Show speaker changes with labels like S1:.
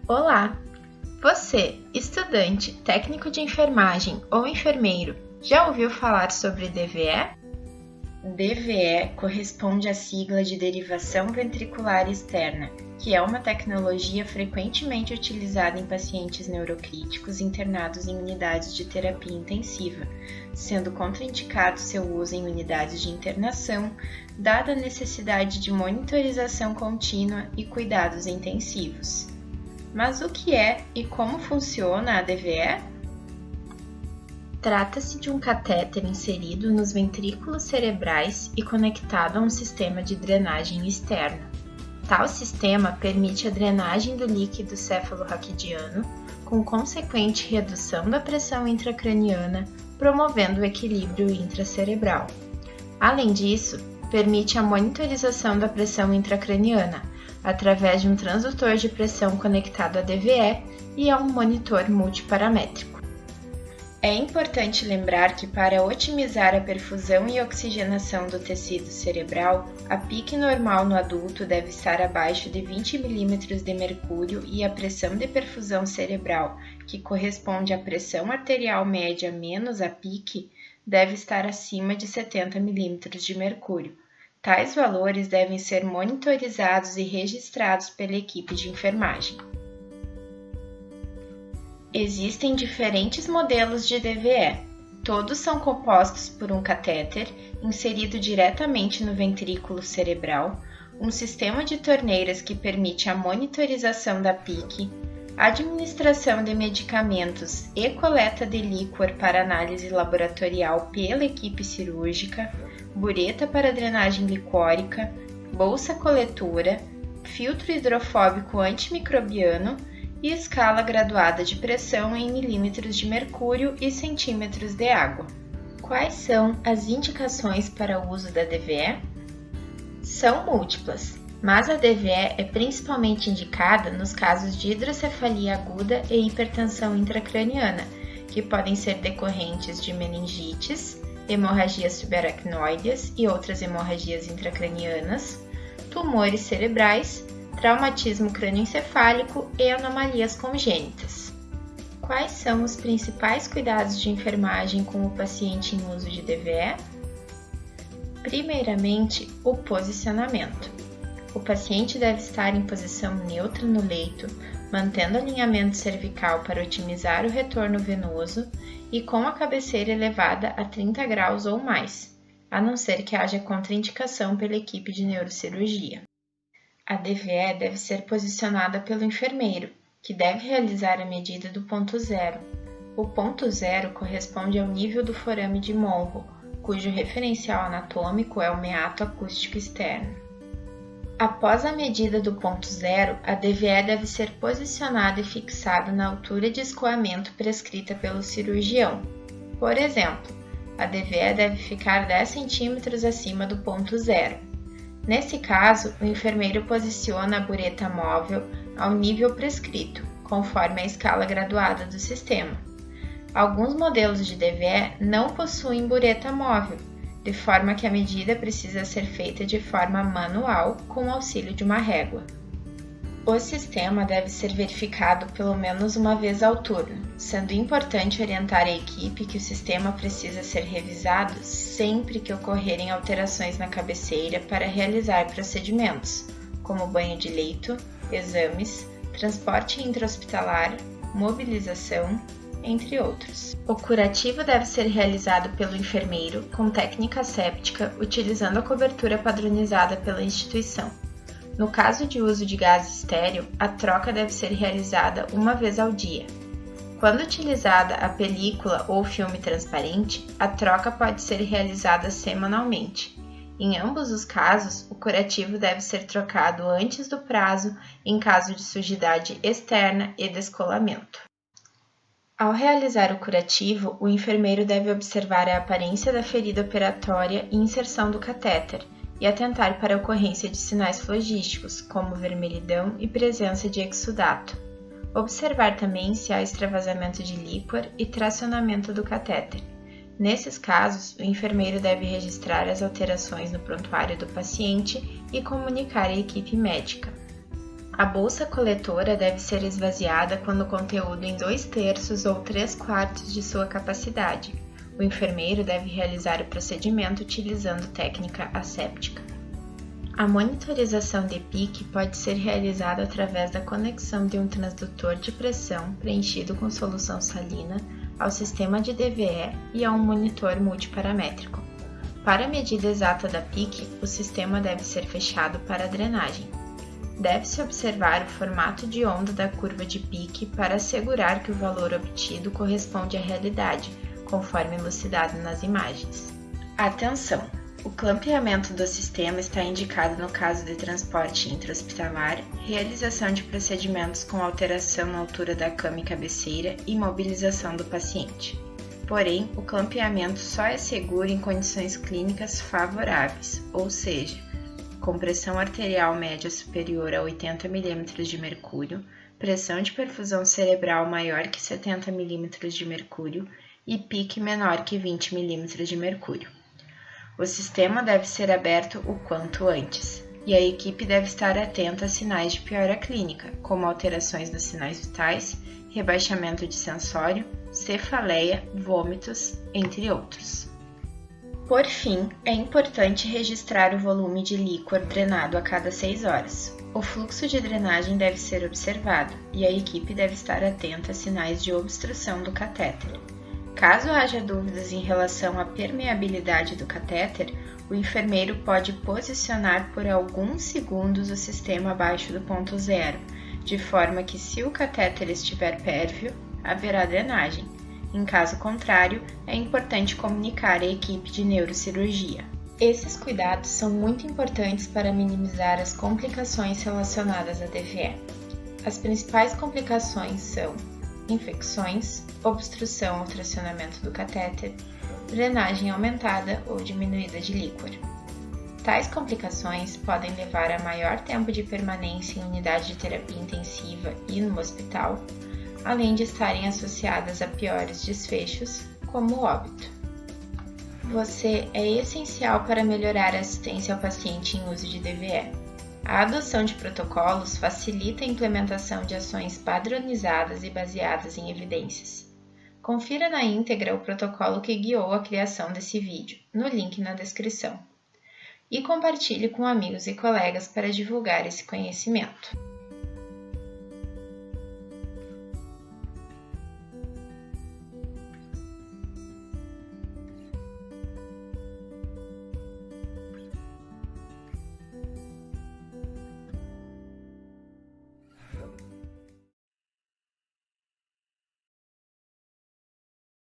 S1: Olá! Você, estudante, técnico de enfermagem ou enfermeiro, já ouviu falar sobre DVE? DVE corresponde à sigla de derivação ventricular externa, que é uma tecnologia frequentemente utilizada em pacientes neurocríticos internados em unidades de terapia intensiva, sendo contraindicado seu uso em unidades de internação, dada a necessidade de monitorização contínua e cuidados intensivos. Mas o que é e como funciona a DVE? Trata-se de um catéter inserido nos ventrículos cerebrais e conectado a um sistema de drenagem externo. Tal sistema permite a drenagem do líquido cefalorraquidiano, com consequente redução da pressão intracraniana, promovendo o equilíbrio intracerebral. Além disso, permite a monitorização da pressão intracraniana, através de um transdutor de pressão conectado à DVE e a um monitor multiparamétrico. É importante lembrar que para otimizar a perfusão e oxigenação do tecido cerebral, a PIC normal no adulto deve estar abaixo de 20 mm de mercúrio e a pressão de perfusão cerebral, que corresponde à pressão arterial média menos a PIC, deve estar acima de 70 mm de mercúrio. Tais valores devem ser monitorizados e registrados pela equipe de enfermagem. Existem diferentes modelos de DVE. Todos são compostos por um catéter inserido diretamente no ventrículo cerebral, um sistema de torneiras que permite a monitorização da PIC, administração de medicamentos e coleta de líquor para análise laboratorial pela equipe cirúrgica, bureta para drenagem licórica, bolsa coletora, filtro hidrofóbico antimicrobiano e escala graduada de pressão em milímetros de mercúrio e centímetros de água. Quais são as indicações para o uso da DVE? São múltiplas, mas a DVE é principalmente indicada nos casos de hidrocefalia aguda e hipertensão intracraniana, que podem ser decorrentes de meningites, hemorragias subaracnoides e outras hemorragias intracranianas, tumores cerebrais, traumatismo crânioencefálico e anomalias congênitas. Quais são os principais cuidados de enfermagem com o paciente em uso de DVE? Primeiramente, o posicionamento. O paciente deve estar em posição neutra no leito, mantendo alinhamento cervical para otimizar o retorno venoso e com a cabeceira elevada a 30 graus ou mais, a não ser que haja contraindicação pela equipe de neurocirurgia. A DVE deve ser posicionada pelo enfermeiro, que deve realizar a medida do ponto zero. O ponto zero corresponde ao nível do forame de Monro, cujo referencial anatômico é o meato acústico externo. Após a medida do ponto zero, a DVE deve ser posicionada e fixada na altura de escoamento prescrita pelo cirurgião. Por exemplo, a DVE deve ficar 10 cm acima do ponto zero. Nesse caso, o enfermeiro posiciona a bureta móvel ao nível prescrito, conforme a escala graduada do sistema. Alguns modelos de DVE não possuem bureta móvel, de forma que a medida precisa ser feita de forma manual com o auxílio de uma régua. O sistema deve ser verificado pelo menos uma vez ao turno, sendo importante orientar a equipe que o sistema precisa ser revisado sempre que ocorrerem alterações na cabeceira para realizar procedimentos, como banho de leito, exames, transporte intra-hospitalar, mobilização, entre outros. O curativo deve ser realizado pelo enfermeiro com técnica séptica, utilizando a cobertura padronizada pela instituição. No caso de uso de gás estéril, a troca deve ser realizada uma vez ao dia. Quando utilizada a película ou filme transparente, a troca pode ser realizada semanalmente. Em ambos os casos, o curativo deve ser trocado antes do prazo em caso de sujidade externa e descolamento. Ao realizar o curativo, o enfermeiro deve observar a aparência da ferida operatória e inserção do catéter, e atentar para a ocorrência de sinais flogísticos, como vermelhidão e presença de exudato. Observar também se há extravasamento de líquor e tracionamento do catéter. Nesses casos, o enfermeiro deve registrar as alterações no prontuário do paciente e comunicar à equipe médica. A bolsa coletora deve ser esvaziada quando o conteúdo em 2/3 ou 3/4 de sua capacidade. O enfermeiro deve realizar o procedimento utilizando técnica asséptica. A monitorização de pique pode ser realizada através da conexão de um transdutor de pressão preenchido com solução salina ao sistema de DVE e a um monitor multiparamétrico. Para a medida exata da pique, o sistema deve ser fechado para a drenagem. Deve-se observar o formato de onda da curva de pique para assegurar que o valor obtido corresponde à realidade, conforme elucidado nas imagens. Atenção! O clampeamento do sistema está indicado no caso de transporte intra-hospitalar, realização de procedimentos com alteração na altura da cama e cabeceira e mobilização do paciente. Porém, o clampeamento só é seguro em condições clínicas favoráveis, ou seja, com pressão arterial média superior a 80 mm de mercúrio, pressão de perfusão cerebral maior que 70 mm de mercúrio e pique menor que 20 mm de mercúrio. O sistema deve ser aberto o quanto antes, e a equipe deve estar atenta a sinais de piora clínica, como alterações nos sinais vitais, rebaixamento de sensório, cefaleia, vômitos, entre outros. Por fim, é importante registrar o volume de líquor drenado a cada 6 horas. O fluxo de drenagem deve ser observado e a equipe deve estar atenta a sinais de obstrução do catéter. Caso haja dúvidas em relação à permeabilidade do catéter, o enfermeiro pode posicionar por alguns segundos o sistema abaixo do ponto zero, de forma que, se o catéter estiver pérvio, haverá drenagem. Em caso contrário, é importante comunicar à equipe de neurocirurgia. Esses cuidados são muito importantes para minimizar as complicações relacionadas à DVE. As principais complicações são infecções, obstrução ou tracionamento do catéter, drenagem aumentada ou diminuída de líquor. Tais complicações podem levar a maior tempo de permanência em unidade de terapia intensiva e no hospital, além de estarem associadas a piores desfechos, como o óbito. Você é essencial para melhorar a assistência ao paciente em uso de DVE. A adoção de protocolos facilita a implementação de ações padronizadas e baseadas em evidências. Confira na íntegra o protocolo que guiou a criação desse vídeo, no link na descrição. E compartilhe com amigos e colegas para divulgar esse conhecimento.